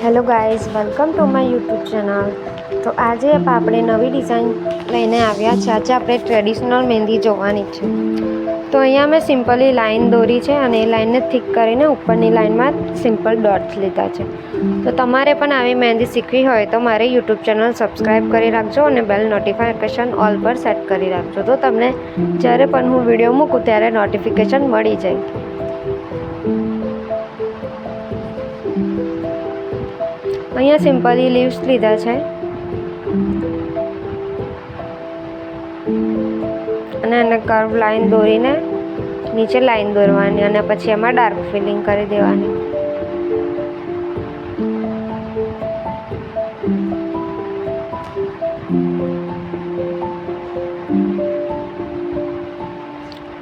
Hello guys, welcome to my YouTube channel. તો આજે આપણે નવી ડિઝાઇન લઈને આવ્યા છે. આજે આપણે ટ્રેડિશનલ મહેંદી જોવાની છે. તો અહીંયા મેં સિમ્પલી લાઇન દોરી છે અને એ લાઇનને થીક કરીને ઉપરની લાઇનમાં સિમ્પલ ડોટ્સ લીધા છે. તો તમારે પણ આવી મહેંદી શીખવી હોય તો મારી યુટ્યુબ ચેનલ સબસ્ક્રાઈબ કરી રાખજો અને બેલ નોટિફિકેશન ઓલ પર સેટ કરી રાખજો. તો તમને જ્યારે પણ હું વિડીયો મૂકું ત્યારે નોટિફિકેશન મળી જાય. અહીંયા સિમ્પલી લીવ્સ લીધા છે અને એને કર્વ લાઈન દોરીને નીચે લાઈન દોરવાની અને પછી એમાં ડાર્ક ફિલિંગ કરી દેવાની.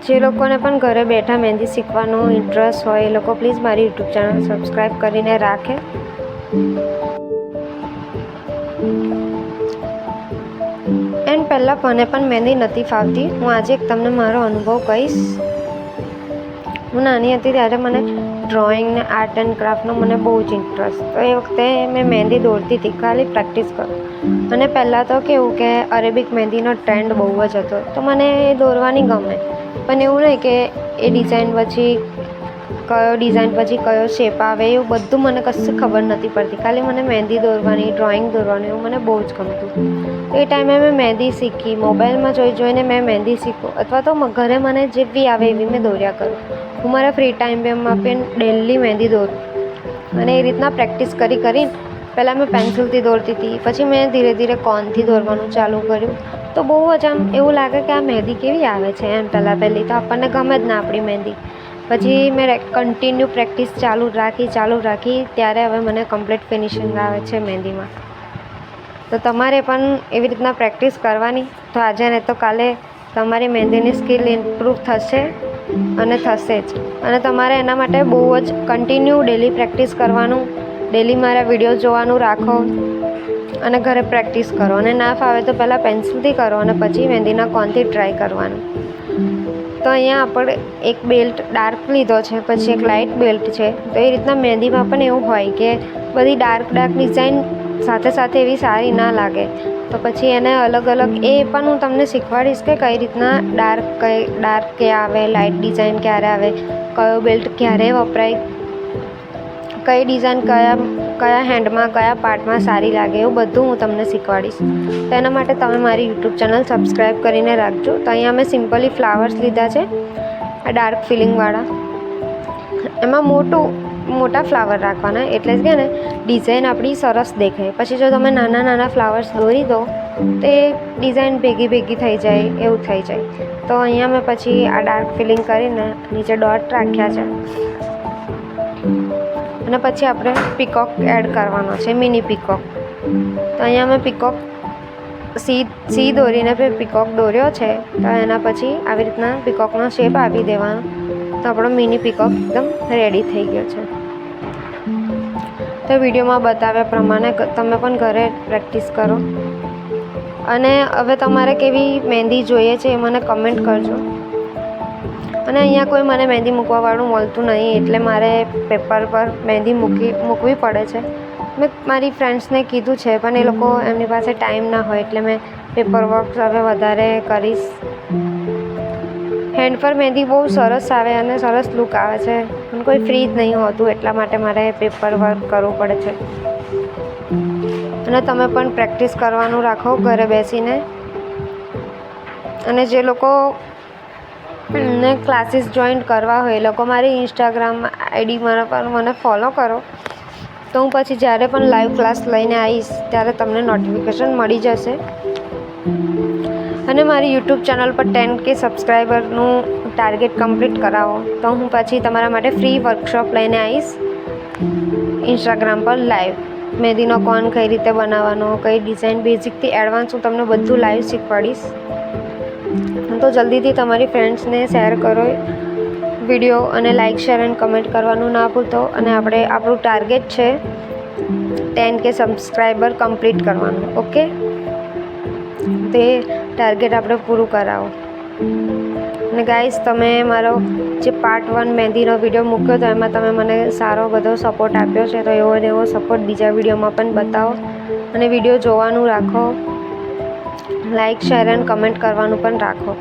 જે લોકોને પણ ઘરે બેઠા મહેંદી શીખવાનો ઇન્ટરેસ્ટ હોય એ લોકો પ્લીઝ મારી યુટ્યુબ ચેનલ સબસ્ક્રાઈબ કરીને રાખે. એન્ડ પહેલાં મને પણ મહેંદી નથી ફાવતી. હું આજે તમને મારો અનુભવ કહીશ. હું નાની હતી ત્યારે મને ડ્રોઈંગ ને આર્ટ એન્ડ ક્રાફ્ટનો મને બહુ જ ઇન્ટરેસ્ટ. તો એ વખતે મેં મહેંદી દોરતી હતી, ખાલી પ્રેક્ટિસ કરું. અને પહેલાં તો કેવું કે અરેબિક મહેંદીનો ટ્રેન્ડ બહુ જ હતો, તો મને એ દોરવાની ગમે. પણ એવું નહીં કે એ ડિઝાઇન પછી કયો શેપ આવે એવું બધું મને કશું ખબર નથી પડતી. ખાલી મને મહેંદી દોરવાની, ડ્રોઈંગ દોરવાનું એવું મને બહુ જ ગમતું. એ ટાઈમે મેં મહેંદી શીખી. મોબાઈલમાં જોઈને મેં મહેંદી શીખું અથવા તો ઘરે મને જેવી આવે એવી મેં દોર્યા કરું. હું મારા ફ્રી ટાઈમમાં પણ ડેલી મહેંદી દોરું અને એ રીતના પ્રેક્ટિસ કરીને પહેલાં મેં પેન્સિલથી દોરતી હતી, પછી મેં ધીરે ધીરે કોનથી દોરવાનું ચાલુ કર્યું. તો બહુ જ આમ એવું લાગે કે આ મહેંદી કેવી આવે છે એમ. પહેલી તો આપણને ગમે જ ના આપણી મહેંદી. પછી મેં કન્ટિન્યુ પ્રેક્ટિસ ચાલુ રાખી ત્યારે હવે મને કમ્પ્લીટ ફિનિશિંગ આવે છે મહેંદીમાં. તો તમારે પણ એવી રીતના પ્રેક્ટિસ કરવાની. તો આજે ને તો કાલે તમારી મહેંદીની સ્કિલ ઇમ્પ્રૂવ થશે અને થશે જ. અને તમારે એના માટે બહુ જ કન્ટિન્યુ ડેલી પ્રેક્ટિસ કરવાનું. ડેલી મારા વિડીયો જોવાનું રાખો અને ઘરે પ્રેક્ટિસ કરો. અને ના ફાવે તો પહેલાં પેન્સિલથી કરો અને પછી મહેંદીના કોનથી ટ્રાય કરવાનું. તો અહીંયા આપણે એક બેલ્ટ ડાર્ક લીધો છે, પછી એક લાઇટ બેલ્ટ છે. તો એ રીતના મહેંદીમાં પણ એવું હોય કે બધી ડાર્ક ડિઝાઇન સાથે એવી સારી ના લાગે. તો પછી એને અલગ એ પણ હું તમને શીખવાડીશ કે કઈ રીતના ડાર્ક ક્યાં આવે, લાઇટ ડિઝાઇન ક્યારે આવે, કયો બેલ્ટ ક્યારે વપરાય, કઈ ડિઝાઇન કયા હેન્ડમાં કયા પાર્ટમાં સારી લાગે, એવું બધું હું તમને શીખવાડીશ. તો એના માટે તમે મારી યુટ્યુબ ચેનલ સબસ્ક્રાઈબ કરીને રાખજો. તો અહીંયા મેં સિમ્પલી ફ્લાવર્સ લીધા છે, આ ડાર્ક ફિલિંગવાળા. એમાં મોટા ફ્લાવર રાખવાના, એટલે જ કે ને ડિઝાઇન આપણી સરસ દેખાય. પછી જો તમે નાના ફ્લાવર્સ દોરી દો તો એ ડિઝાઇન ભેગી થઈ જાય, એવું થઈ જાય. તો અહીંયા મેં પછી આ ડાર્ક ફિલિંગ કરીને નીચે ડોટ રાખ્યા છે. અને પછી આપણે પીકોક એડ કરવાનો છે, મિની પીકોક. તો અહીંયા મેં પીકોક સી દોરીને પીકોક દોર્યો છે. તો એના પછી આવી રીતના પીકોકનો શેપ આપી દેવાનો. તો આપણો મિની પીકોક એકદમ રેડી થઈ ગયો છે. તો વિડીયોમાં બતાવ્યા પ્રમાણે તમે પણ ઘરે પ્રેક્ટિસ કરો. અને હવે તમારે કેવી મહેંદી જોઈએ છે એ મને કમેન્ટ કરજો. અને અહીંયા કોઈ મને મહેંદી મૂકવાવાળું મળતું નહીં, એટલે મારે પેપર પર મહેંદી મૂકવી પડે છે. મેં મારી ફ્રેન્ડ્સને કીધું છે, પણ એ લોકો એમની પાસે ટાઈમ ના હોય, એટલે મેં પેપર વર્ક હવે વધારે કરીશ. હેન્ડ પર મહેંદી બહુ સરસ આવે અને સરસ લુક આવે છે, પણ કોઈ ફ્રી જ નહીં હોતું, એટલા માટે મારે પેપર વર્ક કરવું પડે છે. અને તમે પણ પ્રેક્ટિસ કરવાનું રાખો ઘરે બેસીને. અને જે લોકો ને ક્લાસીસ જોઈન કરવા હોય એ લોકો મારી ઇન્સ્ટાગ્રામ આઈડી પર મને ફોલો કરો. તો હું પછી જ્યારે પણ લાઈવ ક્લાસ લઈને આવીશ ત્યારે તમને નોટિફિકેશન મળી જશે. અને મારી યુટ્યુબ ચેનલ પર 10K સબસ્ક્રાઈબરનું ટાર્ગેટ કમ્પ્લીટ કરાવો તો હું પછી તમારા માટે ફ્રી વર્કશોપ લઈને આવીશ ઇન્સ્ટાગ્રામ પર લાઈવ. મહેંદીનો કોન કઈ રીતે બનાવવાનો, કઈ ડિઝાઇન બેઝિકથી એડવાન્સ હું તમને બધું લાઈવ શીખવાડીશ. તો જલ્દીથી તમારી ફ્રેન્ડ્સને શેર કરો વિડીયો, અને લાઇક, શેર એન્ડ કમેન્ટ કરવાનું ના ભૂલતો. અને આપણું ટાર્ગેટ છે 10K સબસ્ક્રાઈબર કમ્પ્લીટ કરવાનું. ઓકે, તે ટાર્ગેટ આપણે પૂરું કરાવો. અને ગાઈસ, તમે મારો જે પાર્ટ 1 મહેંદીનો વિડીયો મૂક્યો તો એમાં તમે મને સારો બધો સપોર્ટ આપ્યો છે, તો એવો ને એવો સપોર્ટ બીજા વિડીયોમાં પણ બતાવો અને વિડીયો જોવાનું રાખો. લાઇક, શેર એન્ડ કમેન્ટ કરવાનું પણ રાખો.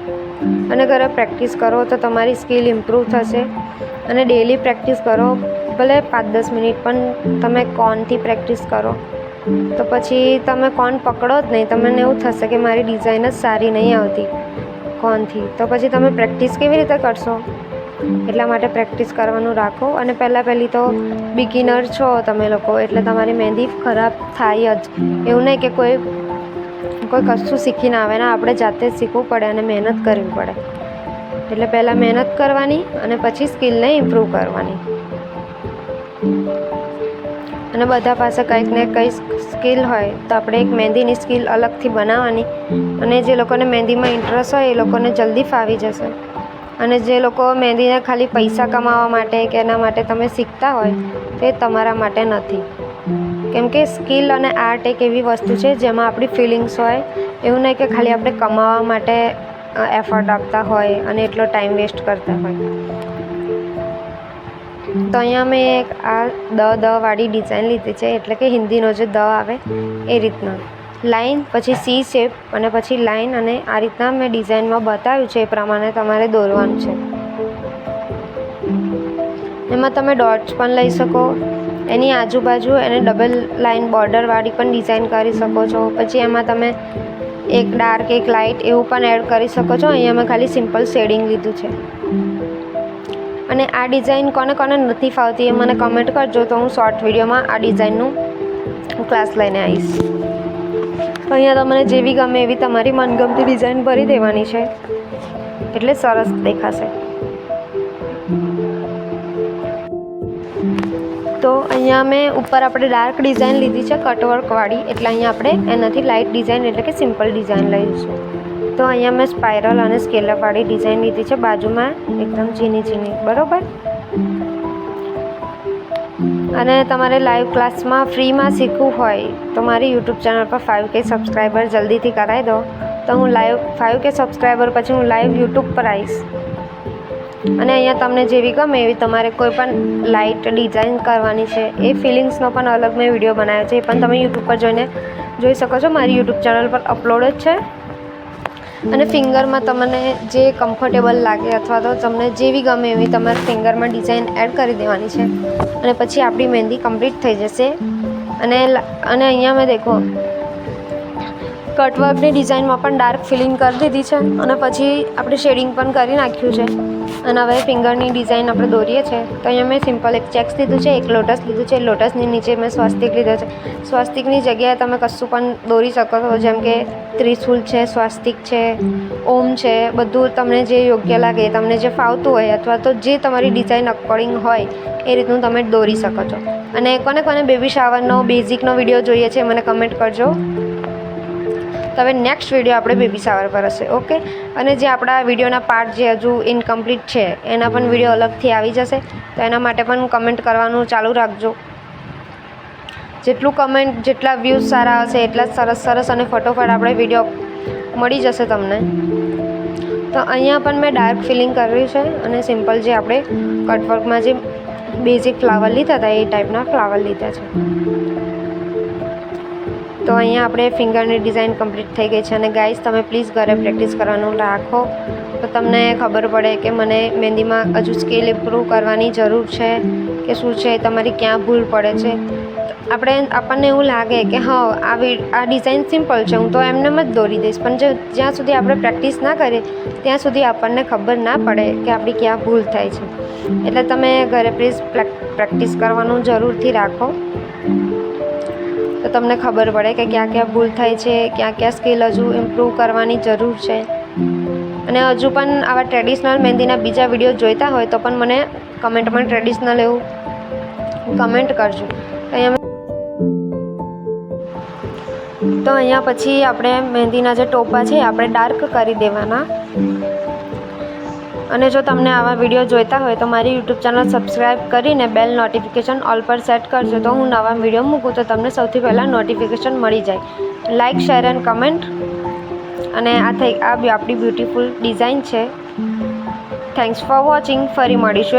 અને ઘરે પ્રેક્ટિસ કરો તો તમારી સ્કિલ ઇમ્પ્રૂવ થશે. અને ડેલી પ્રેક્ટિસ કરો, ભલે 5-10 મિનિટ પણ તમે કોનથી પ્રેક્ટિસ કરો તો પછી તમે કોન પકડો જ નહીં. તમને એવું થશે કે મારી ડિઝાઇન જ સારી નહીં આવતી કોનથી, તો પછી તમે પ્રેક્ટિસ કેવી રીતે કરશો? એટલા માટે પ્રેક્ટિસ કરવાનું રાખો. અને પહેલી તો બિગિનર છો તમે લોકો, એટલે તમારી મહેંદી ખરાબ થાય જ. એવું નહીં કે કોઈ કશું શીખીને આવે ને, આપણે જાતે જ શીખવું પડે અને મહેનત કરવી પડે. એટલે પહેલાં મહેનત કરવાની અને પછી સ્કિલને ઇમ્પ્રૂવ કરવાની. અને બધા પાસે કંઈક ને કંઈક સ્કિલ હોય તો આપણે એક મહેંદીની સ્કિલ અલગથી બનાવવાની. અને જે લોકોને મહેંદીમાં ઇન્ટરેસ્ટ હોય એ લોકોને જલ્દી ફાવી જશે. અને જે લોકો મહેંદીને ખાલી પૈસા કમાવા માટે કે એના માટે તમે શીખતા હોય તે તમારા માટે નથી. કેમ કે સ્કિલ અને આર્ટ એક એવી વસ્તુ છે જેમાં આપણી ફિલિંગ્સ હોય. એવું નહીં કે ખાલી આપણે કમાવા માટે એફર્ટ આપતા હોય અને એટલો ટાઈમ વેસ્ટ કરતા હોય. તો અહીંયા મેં એક આ વાળી ડિઝાઇન લીધી છે, એટલે કે હિન્દીનો જે આવે એ રીતના લાઇન, પછી સી શેપ અને પછી લાઇન, અને આ રીતના મેં ડિઝાઇનમાં બતાવ્યું છે એ પ્રમાણે તમારે દોરવાનું છે. એમાં તમે ડોટ્સ પણ લઈ શકો, એની આજુબાજુ એને ડબલ લાઇન બોર્ડરવાળી પણ ડિઝાઇન કરી શકો છો. પછી એમાં તમે એક ડાર્ક એક લાઇટ એવું પણ એડ કરી શકો છો. અહીંયા મેં ખાલી સિમ્પલ શેડિંગ લીધું છે. અને આ ડિઝાઇન કોને કોને નથી ફાવતી એ મને કમેન્ટ કરજો, તો હું શોર્ટ વિડીયોમાં આ ડિઝાઇનનું ક્લાસ લઈને આવીશ. અહીંયા તમને જેવી ગમે એવી તમારી મનગમતી ડિઝાઇન ભરી દેવાની છે, એટલે સરસ દેખાશે. તો અહીંયા મેં ઉપર આપણે ડાર્ક ડિઝાઇન લીધી છે કટવર્કવાળી, એટલે અહીંયા આપણે એનાથી લાઇટ ડિઝાઇન એટલે કે સિમ્પલ ડિઝાઇન લઈશું. તો અહીંયા મેં સ્પાઇરલ અને સ્કેલપવાળી ડિઝાઇન લીધી છે, બાજુમાં એકદમ ઝીણી બરાબર. અને તમારે લાઈવ ક્લાસમાં ફ્રીમાં શીખવું હોય તો મારી યુટ્યુબ ચેનલ પર 5K સબસ્ક્રાઈબર જલ્દીથી કરાવી દો, તો હું લાઈવ 5K સબસ્ક્રાઈબર પછી હું લાઈવ યુટ્યુબ પર આવીશ. અને અહીંયા તમને જેવી ગમે એવી તમારે કોઈ પણ લાઇટ ડિઝાઇન કરવાની છે, એ ફિલિંગ્સનો પણ અલગ મેં વિડીયો બનાવ્યો છે, એ પણ તમે યુટ્યુબ પર જોઈને જોઈ શકો છો. મારી યુટ્યુબ ચેનલ પર અપલોડ જ છે. અને ફિંગરમાં તમને જે કમ્ફર્ટેબલ લાગે અથવા તો તમને જેવી ગમે એવી તમારે ફિંગરમાં ડિઝાઇન એડ કરી દેવાની છે. અને પછી આપણી મહેંદી કમ્પ્લીટ થઈ જશે. અને અહીંયા મેં દેખો કટવર્કની ડિઝાઇનમાં પણ ડાર્ક ફિલિંગ કરી દીધી છે, અને પછી આપણે શેડિંગ પણ કરી નાખ્યું છે. અને હવે ફિંગરની ડિઝાઇન આપણે દોરીએ છીએ. તો અહીંયા મેં સિમ્પલ એક ચેક્સ લીધું છે, એક લોટસ લીધું છે. લોટસની નીચે મેં સ્વાસ્તિક લીધો છે. સ્વાસ્તિકની જગ્યાએ તમે કશું પણ દોરી શકો છો, જેમ કે ત્રિશુલ છે, સ્વાસ્તિક છે, ઓમ છે, બધું તમને જે યોગ્ય લાગે, તમને જે ફાવતું હોય અથવા તો જે તમારી ડિઝાઇન અકોર્ડિંગ હોય એ રીતનું તમે દોરી શકો છો. અને કોને બેબી શાવરનો બેઝિકનો વિડીયો જોઈએ છે મને કમેન્ટ કરજો. તો હવે નેક્સ્ટ વિડીયો આપણે બેબી શાવર પર હશે, ઓકે. અને જે આપણા વિડીયોના પાર્ટ જે હજુ ઇનકમ્પ્લીટ છે એના પણ વિડીયો અલગથી આવી જશે, તો એના માટે પણ કમેન્ટ કરવાનું ચાલુ રાખજો. જેટલા વ્યૂઝ સારા હશે એટલા સરસ અને ફટોફટ આપણે વિડીયો મળી જશે તમને. તો અહીંયા પણ મેં ડાર્ક ફિલિંગ કર્યું છે અને સિમ્પલ જે આપણે કટવર્કમાં જે બેઝિક ફ્લાવર લીધા હતા એ ટાઈપના ફ્લાવર લીધા છે. તો અહીંયા આપણે ફિંગરની ડિઝાઇન કમ્પ્લીટ થઈ ગઈ છે. અને ગાઈસ, તમે પ્લીઝ ઘરે પ્રેક્ટિસ કરવાનું રાખો, તો તમને ખબર પડે કે મને મહેંદીમાં હજુ સ્કેલ ઇમ્પ્રૂવ કરવાની જરૂર છે કે શું છે, તમારી ક્યાં ભૂલ પડે છે. આપણને એવું લાગે કે હા આ ડિઝાઇન સિમ્પલ છે, હું તો એમને જ દોરી દઈશ, પણ જ્યાં સુધી આપણે પ્રેક્ટિસ ના કરીએ ત્યાં સુધી આપણને ખબર ના પડે કે આપણી ક્યાં ભૂલ થાય છે. એટલે તમે ઘરે પ્લીઝ પ્રેક્ટિસ કરવાનું જરૂરથી રાખો, તો તમને ખબર પડે કે ક્યાં ભૂલ થાય છે, ક્યાં સ્કિલ હજુ ઇમ્પ્રૂવ કરવાની જરૂર છે. અને હજુ પણ આવા ટ્રેડિશનલ મહેંદીના બીજા વિડીયો જોઈતા હોય તો પણ મને કમેન્ટમાં ટ્રેડિશનલ એવું કમેન્ટ કરજો. તો અહીંયા પછી આપણે મહેંદીના જે ટોપા છે આપણે ડાર્ક કરી દેવાના. અને જો તમને આવા વિડીયો જોઈતા હોય તો મારી યુટ્યુબ ચેનલ સબસ્ક્રાઈબ કરીને બેલ નોટિફિકેશન ઓલ પર સેટ કરજો, તો હું નવા વિડીયો મૂકું તો તમને સૌથી પહેલાં નોટિફિકેશન મળી જાય. Like, share and comment. અને આ આપણી બ્યુટીફુલ ડિઝાઇન છે. Thanks for watching. ફરી મળીશું એક